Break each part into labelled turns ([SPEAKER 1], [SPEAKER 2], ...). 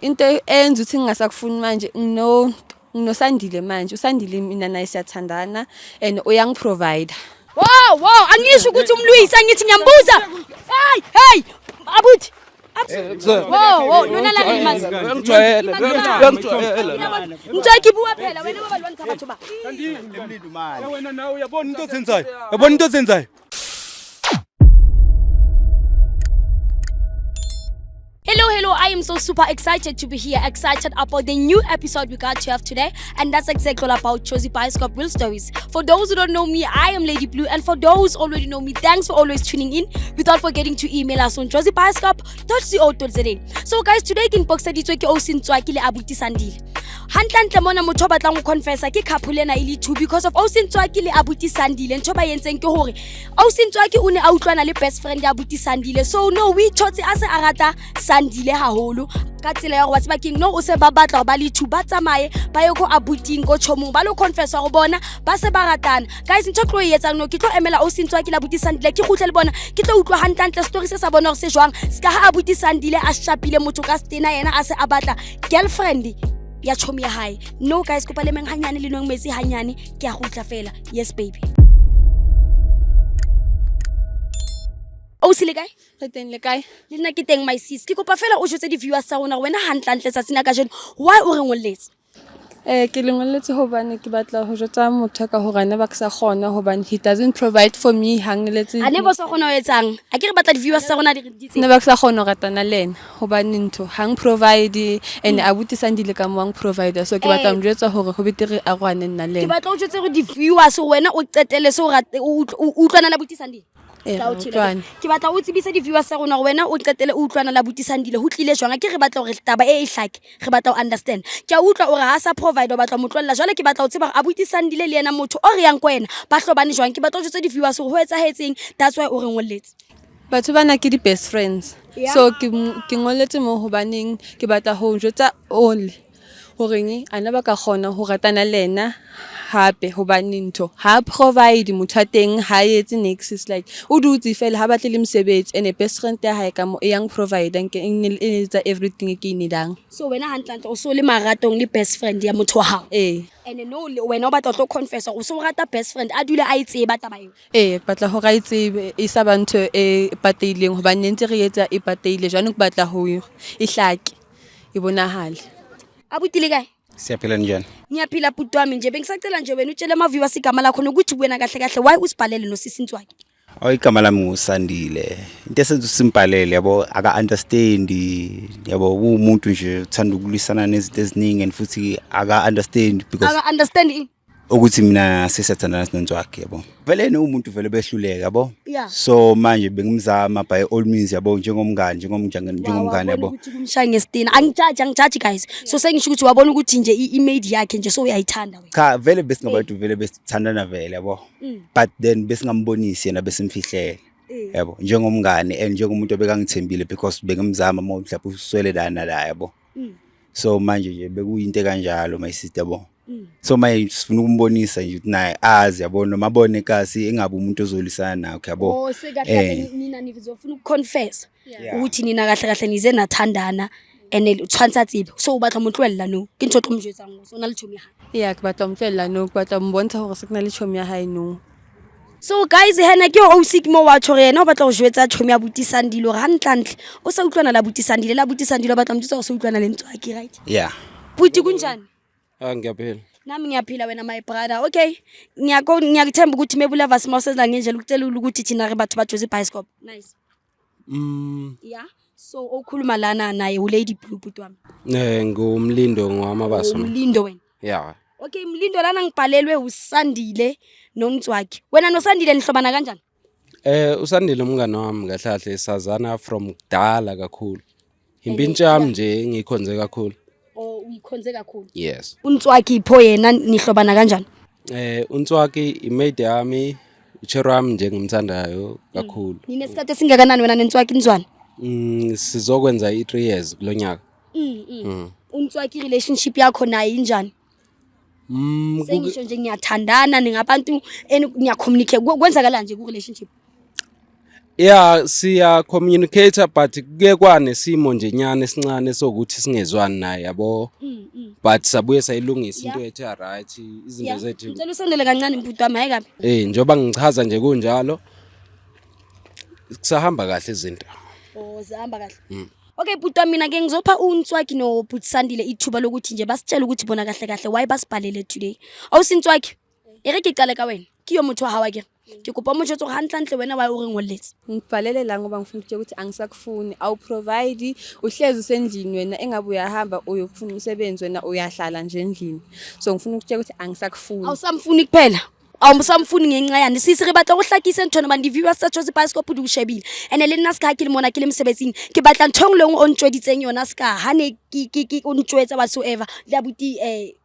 [SPEAKER 1] Into enza ukuthi ngingasakufuni manje nginosandile manje. USandile mina naye siyathandana and uyangiprovide.
[SPEAKER 2] Wow, angisho ukuthi umlwisa ngithi ngiyambuza. Hey, abuthi. Wow, lona la ngimazi.
[SPEAKER 3] Ngijwayele.
[SPEAKER 2] Ngicela kibuwa phela wena baba lwana thabathu ba.
[SPEAKER 3] Emlindo manje. Wena nawe uyabona into ozenzayo. Yabona into ozenzayo.
[SPEAKER 2] Hello, I am so super excited to be here, excited about the new episode we got to have today, and that's exactly all about Josie Bioscope Real Stories. For those who don't know me, I am Lady Blue, and for those who already know me, thanks for always tuning in, without forgetting to email us on josiebioscope.co.za. So guys, today in box editswe ke Osintswaki le Abuti Sandile. Hantle mona motho ba batlang go confessa ke couple ena ile two because of Osintswaki le Abuti Sandile. Ntho ba yentseng ke hore Osintswaki o ne a utlwana le best friend ya Abuti Sandile. So no, we thotse a se a rata Sandile haholo ka tsela ya go batse bakeng no o se ba batla ba le two ba tsamaye ba ye go abuting go chomong ba lo confessa go bona ba se ba ratana. Guys, ntho tlo yetsang no ke tlo emela Osintswaki le Abuti Sandile ke gutle le bona ke tlo utlwa hantle story se sa bona gore se jwang ska ha Abuti Sandile a shapile motho ka stena yena a se a batla girlfriend ya chomi ya hae. No guys, kopa le meng hanyane le nong metsi hanyane ke a gutla fela. Yes baby. O sile kae?
[SPEAKER 1] Re teng le kae?
[SPEAKER 2] Le nna ke teng my sis. Ke kopa fela o jotse di viewers tsa rona wena hantle sa sina ka jeno. Why o re ngolletse?
[SPEAKER 1] Ke lengoletse hobane ke batla ho jotsa motho ka hore ne ba sa kgona hobane he doesn't provide for me hangletse.
[SPEAKER 2] A ne bo sa kgona ho etsang? A ke re batla di viewers tsa rona di tse.
[SPEAKER 1] Ne ba sa kgona ho ratana le ena hobane ntho hang provide and Abuti Sandile ka mo ang provider, so ke batla mo jotsa hore ho betere a rwane nna le
[SPEAKER 2] ena. Ke batla o jotse go di viewers wena o qetele so rate o utlwana la Abuti Sandile. Ke batla o tsebisa di viewers tsa rona gore wena o qetele o utlwana la Abuti Sandile ho tlile jwang ke re batla gore taba e hlake re batla o understand ke a utlwa ore ha sa provide o batla motlwella jwale ke batla o tseba gore Abuti Sandile le ena motho o re yang kwena ba hlobane jwang ke batla o jotse di viewers gore ho etsahetseng, that's why o re ngolletse.
[SPEAKER 1] Batho bana ke di best friends, so ke ngolletse mo hobaneng ke batla ho jotsa only hore ana ba ka kgona ho ratana le ena hape hobane ntho ha provide motho teng ha etse next is like o dutse fela ha batle le mosebetsi and best friend ya hae ka mo young provider ke etsa everything ke inidang.
[SPEAKER 2] So wena hantle o so le maratong le best friend ya motho wa hao and no wena o batla tlo confess o so rata best friend a dule a itseba taba eo
[SPEAKER 1] ke batla ho ra itsebe e sa ba ntho e pateileng hobane ntse re etsa e pateile jwanong ke batla ho e hlake e bonahale.
[SPEAKER 2] Abuti le kae?
[SPEAKER 3] Siyaphila njani?
[SPEAKER 2] Ngiyaphila bhuti wami nje bengisacela nje wena utshele ama viewers igama lakho nokuthi wena kahle why usibhalele noSisintswaki?
[SPEAKER 3] Igama lami nguSandile. Into esenza usimbhalele yabo aka understand yabo umuntu nje uthanda ukulwisana nezinto eziningi and futhi aka understand because
[SPEAKER 2] aka understand
[SPEAKER 3] ukuthi mina sesathandana noNtswaki yabo. Vele umuntu vele behluleka yabo. So manje bengimzama by all means yabo njengomngane yabo.
[SPEAKER 2] Ukuthi kumshaya ngestina angijaji guys. So sengisho ukuthi wabona ukuthi nje i-image yakhe nje so uyayithanda wena.
[SPEAKER 3] Cha vele besingabantu vele besithandana vele yabo. But then besingambonisi yena besimfihlele. Yabo njengomngane and njengomuntu obekangithembile because bengimzama mhlawumbe uswelelana la yabo. So manje nje bekuyinto kanjalo my sister yabo. So manje sifuna ukumbonisa nje ukuthi naye azi yabo noma abone kasi engabe umuntu ozolisana nakho yabo.
[SPEAKER 2] Oh sekahle nina nizofuna ukuconfess ukuthi nina kahle nize nathandana and utshantsatsi so ubatla motlwella no ke ntho tlomjwetsa ngo so na le chomi ya
[SPEAKER 1] hae ke batla motlwella no ke batla mbontsha gore se ke na le chomi ya hae no.
[SPEAKER 2] So guys hena ke o sik mo wa tshore yena o batla go jwetsa chomi ya Abuti Sandile gore hantle o sa utlwana la Abuti Sandile la Abuti Sandile batla motse go se utlwana le Ntswaki right?
[SPEAKER 3] Yeah.
[SPEAKER 2] Buti kunjani?
[SPEAKER 4] Ngiyaphila.
[SPEAKER 2] Nami ngiyaphila wena my brother. Okay. Ngiyakuthemba ukuthi maybe lava simawuseza ngendlela ukutela ukuthi thina re batho ba Josie Bioscope. Nice. Yeah. So okhuluma lana naye u Lady Blue buti wami.
[SPEAKER 4] Ngumlindo ngwamabaso.
[SPEAKER 2] Umlindo wena.
[SPEAKER 4] Yeah.
[SPEAKER 2] Okay, Mlindo lana ngibhalelwe uSandile noNtswaki. Wena noSandile nihlobana kanjani?
[SPEAKER 4] uSandile umngane wami kahlahle sazana from kudala kakhulu. Impintshi yami nje ngikhonze kakhulu.
[SPEAKER 2] Oh, uyikhonze kakhulu.
[SPEAKER 4] Yes.
[SPEAKER 2] uNtswaki pho yena nihlobana kanjani?
[SPEAKER 4] uNtswaki imade yami, uchero wami nje ngimthandayo kakhulu.
[SPEAKER 2] Ninesikhathi esingakanani wena noNtswaki nizwana?
[SPEAKER 4] Sizokwenza i3 years kulonyaka.
[SPEAKER 2] uNtswaki relationship yakho naye injani? Sengisho nje ngiyathandana ningabantu ngiyacommunicate kwenzakala nje ku relationship.
[SPEAKER 4] Yeah, siya communicator but kuke kwanesimo nje nyane esincane sokuthi singezwani naye yabo. But sabuye sayilungisa into ethe right izinto zethu.
[SPEAKER 2] Ngicela usondele kancane mbhuti wami hayi kabi.
[SPEAKER 4] Njoba ngichaza nje kunjalo. Kusahamba kahle izinto.
[SPEAKER 2] Oh, zihamba kahle. Okay, bhuti wami mina ke ngizopha uNtswaki noBhuti Sandile ithuba lokuthi nje basitshela ukuthi bona kahle kahle why basibhalele today. Awusintswaki. Ere ke qale ka wena. Ke yo motho wa hawa ke. Ke kopa mo jotso hantle wena why o re ngolletse.
[SPEAKER 1] Ngibhalele la ngoba ngifuna ukuthi angisakufuni awu provide uhlezi usendlini wena engabe uyahamba uyokufuna umsebenzi wena uyahlala nje endlini so ngifuna ukuthi angisakufuni
[SPEAKER 2] Awusamfuni kuphela. Awusamfuni ngenxa yani sisi re batla go hlakisa ntona ba di-viewer sa Jozi Bioscope di ushebile ene le nna ska ke le mona ke le msebetsing ke batla nthong le o ntshweditseng yona ska ha ne ke o ntshwetsa whatsoever le abuti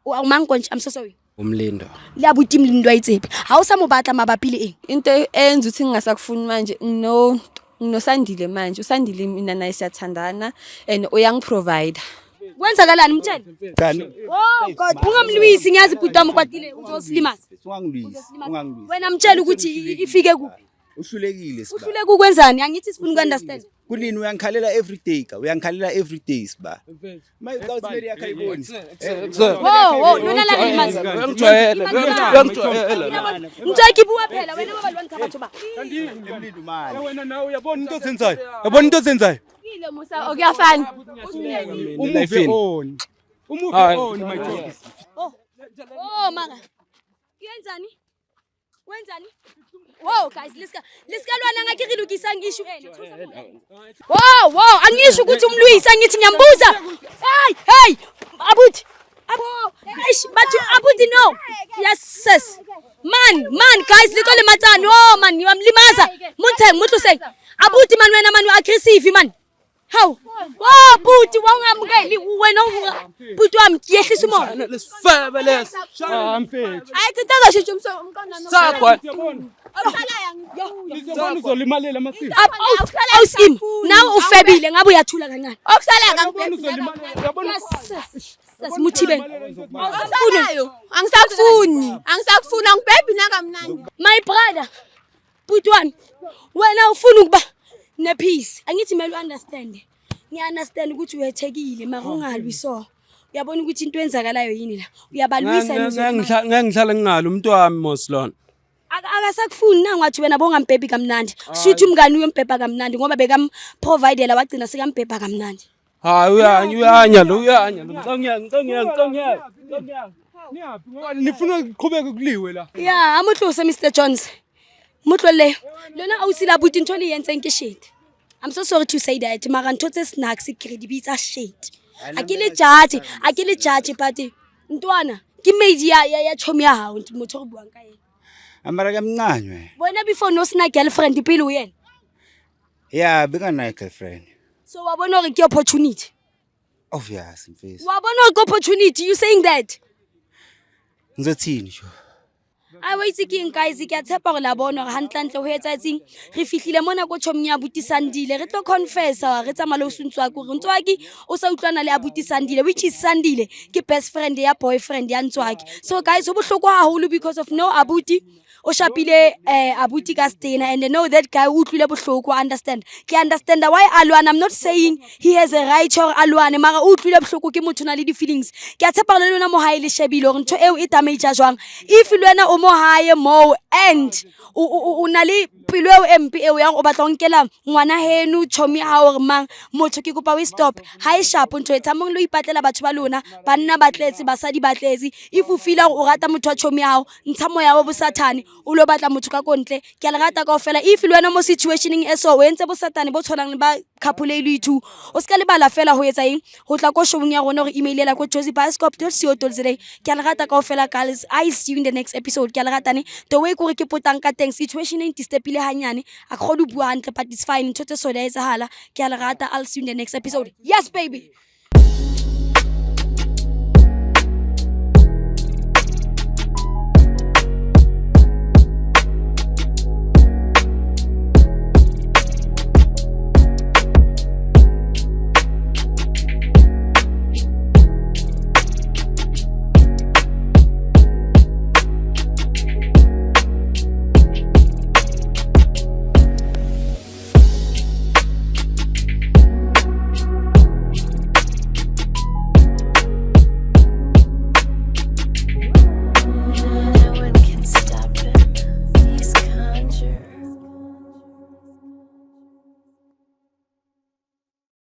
[SPEAKER 2] o mankonje I'm so sorry
[SPEAKER 4] Umlindo.
[SPEAKER 2] le abuti Mlindo ayitsepe ha o sa mo batla mabapi le eng
[SPEAKER 1] into enza ukuthi ngingasakufuni manje nginosandile manje usandile mina naye siyathandana and uyangiprovide
[SPEAKER 2] kwenzakalani mtshela
[SPEAKER 3] Kani
[SPEAKER 2] oh god ungamlwisi ngiyazi bhuti wami kwatile uzosilimaza
[SPEAKER 3] ungangilwisi.
[SPEAKER 2] wena mtshela ukuthi ifike kuphi
[SPEAKER 3] Uhlulekile siba.
[SPEAKER 2] uhlule kukwenzani angithi sifuna ukunderstand
[SPEAKER 3] Kunini uyangikhalela every day ka uyangikhalela every day siba. Maye uthi Mary yakayiboni.
[SPEAKER 2] wo lona la limaza
[SPEAKER 4] Ngijwayele.
[SPEAKER 2] Mtshaki buwa phela wena baba lwani batho ba
[SPEAKER 3] Emlindo manje.
[SPEAKER 5] Wena nawe uyabona into ozenzayo. Yabona into ozenzayo.
[SPEAKER 1] kile musa okuyafana
[SPEAKER 5] Umuve on. Umuve on my job.
[SPEAKER 2] oh manga yenzani wenzani wow guys lesikalwana ngakirilukisa ngisho ene wow angisho ukuthi umlwisa ngithi ngiyambuza hey abuthi but abuthi no yes sis man guys litole matsani oh man ngiyamlimaza mutheng mutluse abuthi man wena man aggressive man how oh buthi wangamukeli wena buthi wami yehlisa umoya
[SPEAKER 4] Lesifebe les.
[SPEAKER 5] Mfethu.
[SPEAKER 1] ayithintaka shisho umkona
[SPEAKER 4] Sakwa.
[SPEAKER 5] Sizobona uzolimalela masisi.
[SPEAKER 2] awusim nawe ufebile ngabe uyathula kancane
[SPEAKER 1] okusala
[SPEAKER 5] Uzobona uzolimalela. Yabona
[SPEAKER 2] sasimuthibeni
[SPEAKER 1] angisakufuni angibhebhi nakamnandi
[SPEAKER 2] my brother buthi wami wena ufuna ukuba nepeace angithi mele understand ngiunderstand ukuthi uyethekile mara ungalwi so uyabona ukuthi into enzakalayo yini la uyabalwisa
[SPEAKER 4] Ngihlala ngingalo umuntu wami Moslon.
[SPEAKER 2] akasakufuni nangathi wena bongambhebhi kamnandi sithi umngani uyombhebha kamnandi ngoba bekamprovidela wagcina sekambhebha kamnandi
[SPEAKER 4] Hayi uyanya lo. Ngicongiyanga.
[SPEAKER 5] Niyaphi ngoba nifuna ukuqhubeka kuliwe la.
[SPEAKER 2] yeah amuhlose Mr Jones mutlole lona awusila buti ntho le yentseng ke shit I'm so sorry to say that mara ntho tse snacks credibility shit akile judge but ntwana ke made ya chomi ya hao motho go buang ka yena
[SPEAKER 3] Amara kamncanywe.
[SPEAKER 2] wena before no sna girlfriend pele o yena
[SPEAKER 3] Yeah, beka na girlfriend.
[SPEAKER 2] so wa bona gore ke opportunity
[SPEAKER 3] Obvious mfethu.
[SPEAKER 2] wa bona gore ke opportunity you saying that
[SPEAKER 3] Ngizothini sho?
[SPEAKER 2] I wait king guys ke a tshepa gore la bona gore hantlantle ho etsatsing re fihlile mona go chomi ya Buti Sandile re tlo confessa re tsamala o suntswa go re Ntswaki o sa utlwana le ya Buti Sandile which is Sandile ke best friend ya boyfriend ya Ntswaki so guys ho bohloko haholo because of no abuti o shapile abuti ka stena and they know that guy o utlwile bohloko understand ke understand why alwana I'm not saying he has a right or alwane mara o utlwile bohloko ke motho na le di feelings ke a tshepa le lona mo hae le shebile gore ntho eo e damage jwang if lwana o mo hae mo and o na le pelo eo empe eo ya go batla go nkela ngwana henu chomi ha gore mang motho ke kopa we stop ha e sharp ntho e tsamong lo ipatlela batho ba lona banna batletse basadi batletse if o feel o rata motho wa chomi hao ntsha moya wa bosathane o lo batla motho ka kontle ke a le rata kaofela if lwana mo situationeng e so o entse bosatane bo tshwanang le ba couple e le two o ska le bala fela ho etsa eng ho tla ko showing ya rona gore email ela ko jozibioscope.co.za ke a le rata kaofela guys I see you in the next episode ke a le ratane the way gore ke potang ka teng situation e stepile hanyane a kgolo bua hantle but it's fine ntho tse so le etsahala ke a le rata I'll see you in the next episode yes baby